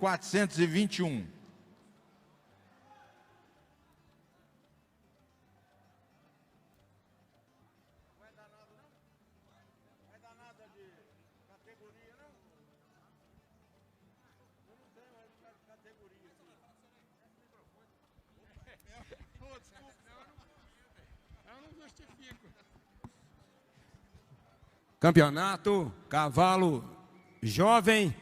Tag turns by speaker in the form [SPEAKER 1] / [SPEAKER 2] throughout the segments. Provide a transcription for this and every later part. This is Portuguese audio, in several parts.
[SPEAKER 1] 421.
[SPEAKER 2] Campeonato Cavalo Jovem,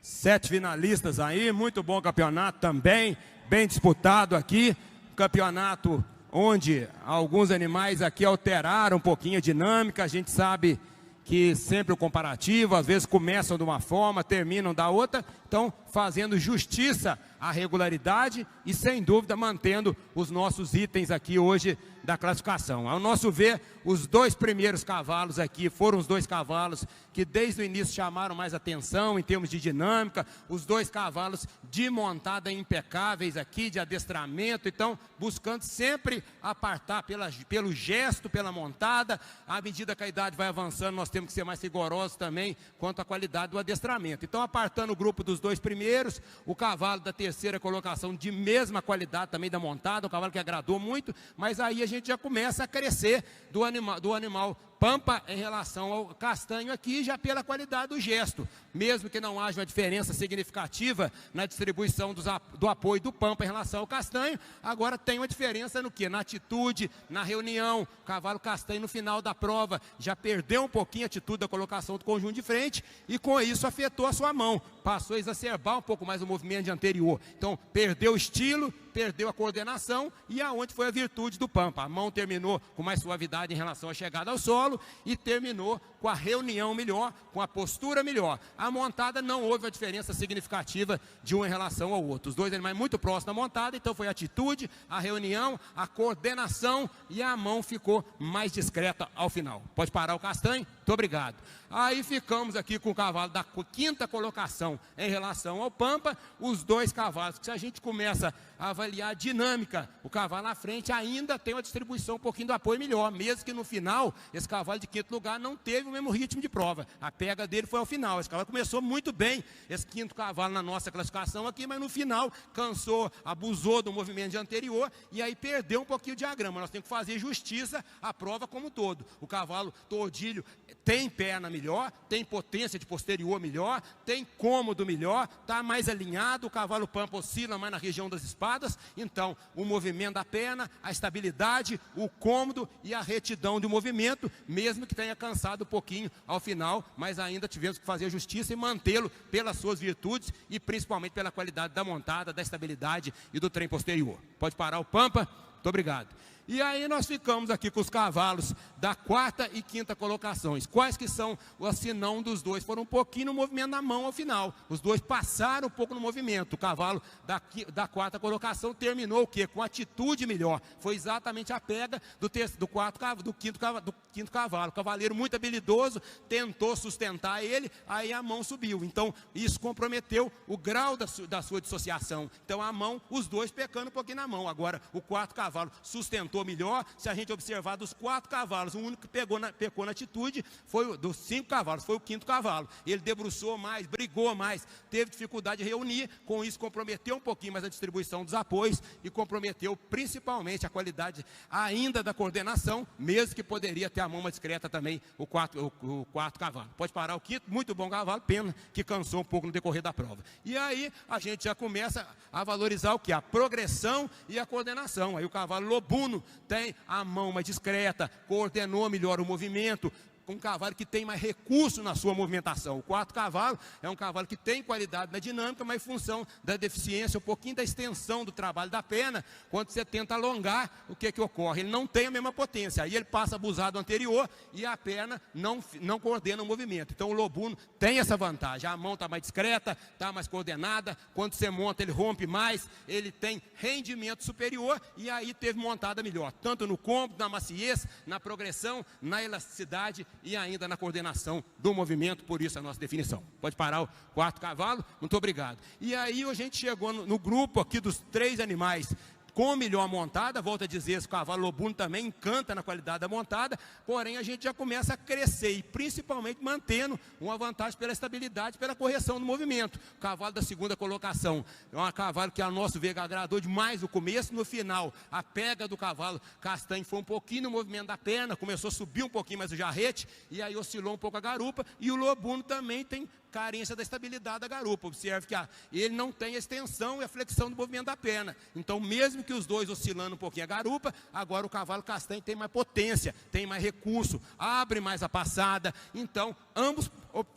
[SPEAKER 2] 7 finalistas aí, muito bom campeonato também, bem disputado aqui. Campeonato onde alguns animais aqui alteraram um pouquinho a dinâmica, a gente sabe que sempre o comparativo, às vezes começam de uma forma, terminam da outra, então fazendo justiça à regularidade e sem dúvida mantendo os nossos itens aqui hoje da classificação. Ao nosso ver, os 2 primeiros cavalos aqui foram os 2 cavalos que desde o início chamaram mais atenção em termos de dinâmica, os 2 cavalos de montada impecáveis aqui, de adestramento, então buscando sempre apartar pelo gesto, pela montada. À medida que a idade vai avançando, nós temos que ser mais rigorosos também quanto à qualidade do adestramento. Então, apartando o grupo dos 2 primeiros, o cavalo da terceira colocação de mesma qualidade também da montada, um cavalo que agradou muito, mas aí a gente já começa a crescer do animal Pampa em relação ao Castanho aqui, já pela qualidade do gesto. Mesmo que não haja uma diferença significativa na distribuição do apoio do Pampa em relação ao Castanho, agora tem uma diferença no quê? Na atitude, na reunião. O cavalo Castanho no final da prova já perdeu um pouquinho a atitude da colocação do conjunto de frente e com isso afetou a sua mão. Passou a exacerbar um pouco mais o movimento anterior. Então perdeu o estilo, perdeu a coordenação e aonde foi a virtude do Pampa. A mão terminou com mais suavidade em relação à chegada ao solo e terminou com a reunião melhor, com a postura melhor. A montada não houve a diferença significativa de um em relação ao outro. Os 2 animais muito próximos da montada, então foi a atitude, a reunião, a coordenação e a mão ficou mais discreta ao final. Pode parar o Castanho? Muito obrigado. Aí ficamos aqui com o cavalo da 5ª colocação em relação ao Pampa, os 2 cavalos, que se a gente começa a avaliar a dinâmica, o cavalo na frente ainda tem uma distribuição um pouquinho do apoio melhor, mesmo que no final, esse cavalo de 5º lugar não teve o mesmo ritmo de prova, a pega dele foi ao final, esse cavalo começou muito bem, esse 5º cavalo na nossa classificação aqui, mas no final cansou, abusou do movimento anterior e aí perdeu um pouquinho o diagrama. Nós temos que fazer justiça à prova como um todo. O cavalo tordilho tem perna melhor, tem potência de posterior melhor, tem cômodo melhor, está mais alinhado, o cavalo Pampa oscila mais na região das espadas, então o movimento da perna, a estabilidade, o cômodo e a retidão do movimento, mesmo que tenha cansado um pouquinho ao final, mas ainda tivemos que fazer justiça e mantê-lo pelas suas virtudes e principalmente pela qualidade da montada, da estabilidade e do trem posterior. Pode parar o Pampa? Muito obrigado. E aí nós ficamos aqui com os cavalos da 4ª e 5ª colocações. Quais que são o assinão dos 2? Foram um pouquinho no movimento na mão ao final. Os 2 passaram um pouco no movimento. O cavalo da 4ª colocação terminou o quê? Com atitude melhor. Foi exatamente a pega do 5º cavalo. O cavaleiro muito habilidoso, tentou sustentar ele, aí a mão subiu. Então isso comprometeu o grau da sua dissociação. Então a mão, os 2 pecando um pouquinho na mão. Agora o 4º cavalo sustentou melhor. Se a gente observar dos 4 cavalos, o único que pecou na atitude foi dos 5 cavalos, foi o 5º cavalo. Ele debruçou mais, brigou mais, teve dificuldade de reunir, com isso comprometeu um pouquinho mais a distribuição dos apoios e comprometeu principalmente a qualidade ainda da coordenação, mesmo que poderia ter a mão mais discreta também o 4º cavalo. Pode parar o 5º, muito bom cavalo, pena que cansou um pouco no decorrer da prova. E aí a gente já começa a valorizar o que? A progressão e a coordenação. Aí o cavalo Lobuno tem a mão mais discreta, coordenou melhor o movimento, um cavalo que tem mais recurso na sua movimentação. O 4º cavalo é um cavalo que tem qualidade na dinâmica, mas em função da deficiência, um pouquinho da extensão do trabalho da perna, quando você tenta alongar, o que ocorre? Ele não tem a mesma potência, aí ele passa a abusar do anterior e a perna não coordena o movimento. Então o Lobuno tem essa vantagem, a mão está mais discreta, está mais coordenada, quando você monta ele rompe mais, ele tem rendimento superior e aí teve montada melhor, tanto no cômodo, na maciez, na progressão, na elasticidade e ainda na coordenação do movimento, por isso a nossa definição. Pode parar o 4º cavalo? Muito obrigado. E aí a gente chegou no grupo aqui dos 3 animais com melhor montada, volto a dizer, esse cavalo lobuno também encanta na qualidade da montada, porém a gente já começa a crescer e principalmente mantendo uma vantagem pela estabilidade, pela correção do movimento. O cavalo da segunda colocação é um cavalo que a nosso ver agradou demais no começo, no final a pega do cavalo castanho foi um pouquinho no movimento da perna, começou a subir um pouquinho mais o jarrete e aí oscilou um pouco a garupa, e o lobuno também tem carência da estabilidade da garupa. Observe que ele não tem a extensão e a flexão do movimento da perna. Então, mesmo que os dois oscilando um pouquinho a garupa, agora o cavalo castanho tem mais potência, tem mais recurso, abre mais a passada. Então, ambos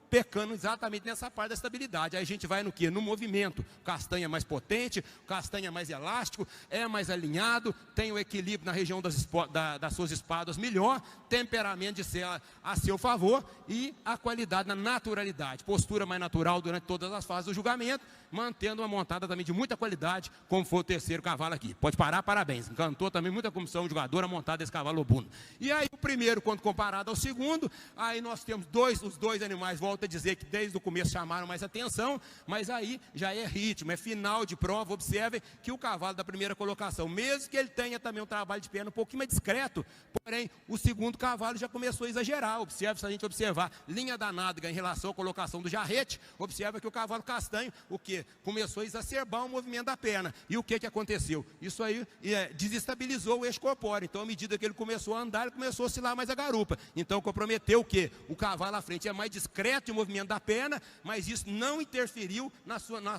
[SPEAKER 2] pecando exatamente nessa parte da estabilidade. Aí a gente vai no que? No movimento. O castanho é mais potente, o castanho é mais elástico, é mais alinhado, tem o equilíbrio na região das suas espadas melhor, temperamento de ser a seu favor e a qualidade na naturalidade. Postura mais natural durante todas as fases do julgamento, mantendo uma montada também de muita qualidade, como foi o terceiro cavalo aqui. Pode parar, parabéns. Encantou também muita comissão jogadora montada desse cavalo lobuno. E aí o primeiro, quando comparado ao segundo, aí nós temos os dois animais, volto a dizer que desde o começo chamaram mais atenção, mas aí já é ritmo, é final de prova. Observem que o cavalo da primeira colocação, mesmo que ele tenha também um trabalho de perna um pouquinho mais discreto, porém o segundo cavalo já começou a exagerar. Observe, se a gente observar linha da nádega em relação à colocação do jarrete, observa que o cavalo castanho, o que? Começou a exacerbar o movimento da perna. E o que aconteceu? Isso aí desestabilizou o eixo corpóreo. Então, à medida que ele começou a andar, ele começou a oscilar mais a garupa. Então, comprometeu o que? O cavalo à frente é mais discreto o movimento da perna, mas isso não interferiu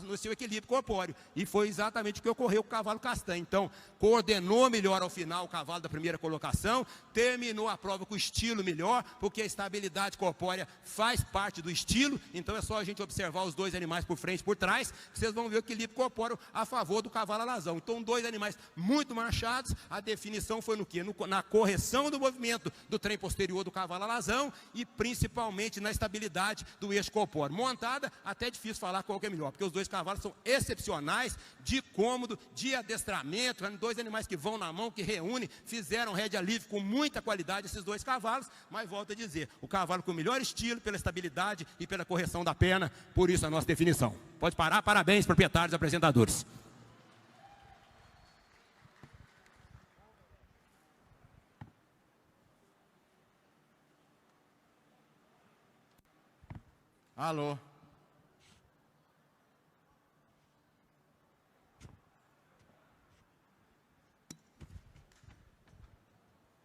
[SPEAKER 2] no seu equilíbrio corpóreo. E foi exatamente o que ocorreu com o cavalo castanho. Então, coordenou melhor ao final o cavalo da primeira colocação, terminou a prova com estilo melhor, porque a estabilidade corpórea faz parte do estilo. Então, é só a gente observar os dois animais por frente e por trás, que vocês vão ver o equilíbrio corpóreo a favor do cavalo alazão. Então, dois animais muito marchados, a definição foi no quê? Na correção do movimento do trem posterior do cavalo alazão e principalmente na estabilidade do eixo corpóreo. Montada, até é difícil falar qual que é melhor, porque os dois cavalos são excepcionais, de cômodo, de adestramento, dois animais que vão na mão, que reúnem, fizeram rédea livre com muita qualidade esses dois cavalos, mas volto a dizer, o cavalo com o melhor estilo, pela estabilidade e pela correção da perna, por isso a nossa definição. Pode parar, parabéns, proprietários e apresentadores.
[SPEAKER 1] Alô.